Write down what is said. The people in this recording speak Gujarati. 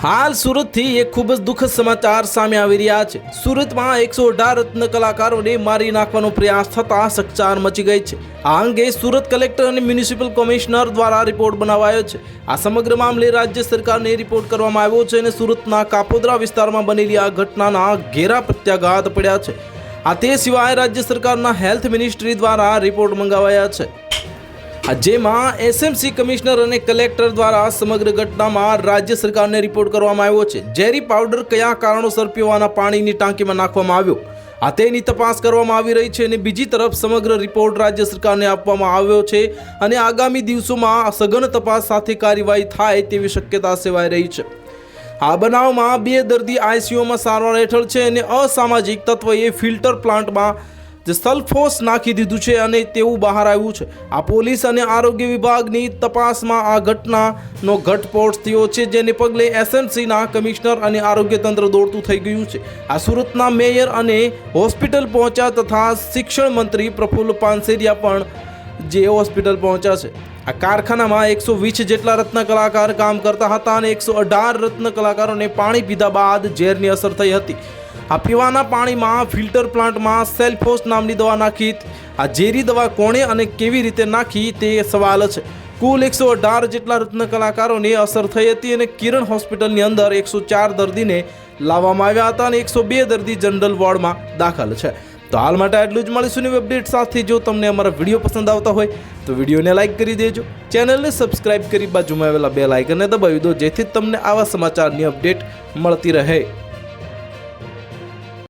હાલ સુરતથી એક ખૂબ જ દુઃખદ સમાચાર સામે આવી રહ્યા છે। સુરતમાં 118 રત્ન કલાકારોને મારી નાખવાનો પ્રયાસ થતા ચકચાર મચી ગઈ છે। આ અંગે સુરત કલેક્ટર અને મ્યુનિસિપલ કમિશનર દ્વારા રિપોર્ટ બનાવાયો છે। આ સમગ્ર મામલે રાજ્ય સરકારને રિપોર્ટ કરવામાં આવ્યો છે અને સુરતના કાપોદ્રા વિસ્તારમાં બનેલી આ ઘટનાના ઘેરા પ્રત્યાઘાત પડ્યા છે। આ તે સિવાય રાજ્ય સરકારના હેલ્થ મિનિસ્ટ્રી દ્વારા રિપોર્ટ મંગાવાયા છે, જેમાં એસએમસી કમિશનર અને કલેક્ટર દ્વારા સમગ્ર ઘટનામાં રાજ્ય સરકારને રિપોર્ટ કરવામાં આવ્યો છે। ઝેરી પાવડર કયા કારણોસર પીવાના પાણીની ટાંકીમાં નાખવામાં આવ્યો, આ તેની તપાસ કરવામાં આવી રહી છે અને બીજી તરફ સમગ્ર રિપોર્ટ રાજ્ય સરકારને આપવામાં આવ્યો છે અને આગામી દિવસોમાં સઘન તપાસ સાથે કાર્યવાહી થાય તેવી શક્યતા સેવાઈ રહી છે। આ બનાવમાં 2 દર્દી આઈસીયુમાં સારવાર હેઠળ છે અને અસામાજિક તત્વોએ ફિલ્ટર પ્લાન્ટમાં સલ્ફોસ નાખી દીધું છે અને તેવું બહાર આવ્યું છે। આ પોલીસ અને આરોગ્ય વિભાગની તપાસમાં આ ઘટનાનો ઘટસ્ફોટ થયો છે, જેને પગલે એસએમસીના કમિશનર અને આરોગ્ય તંત્ર દોડતું થઈ ગયું છે। આ સુરતના મેયર અને હોસ્પિટલ પહોંચ્યા તથા શિક્ષણ મંત્રી પ્રફુલ્લ પાનસેરિયા પણ જે હોસ્પિટલ પહોંચ્યા છે। આ કારખાનામાં 120 જેટલા રત્ન કલાકાર કામ કરતા હતા અને 118 રત્ન કલાકારોને પાણી પીધા બાદ ઝેરની અસર થઈ હતી। આ પીવાના પાણીમાં ફિલ્ટર પ્લાન્ટમાં સેલ્ફોસ નામની દવા નાખી। આ ઝેરી દવા કોણે અને કેવી રીતે નાખી તે સવાલ છે। કુલ 118 જેટલા રત્ન કલાકારોને અસર થઈ હતી અને કિરણ હોસ્પિટલની અંદર 104 દર્દીને લાવવામાં આવ્યા હતા અને 102 દર્દી જનરલ વોર્ડમાં દાખલ છે। તો હાલ માટે આટલું જ। મળીશું નવી અપડેટ સાથે। જો તમને અમારા વિડીયો પસંદ આવતા હોય તો વિડીયોને લાઇક કરી દેજો, ચેનલને સબસ્ક્રાઇબ કરી બાજુમાં આવેલા બેલ આઇકનને દબાવી દો, જેથી તમને આવા સમાચારની અપડેટ મળતી રહે।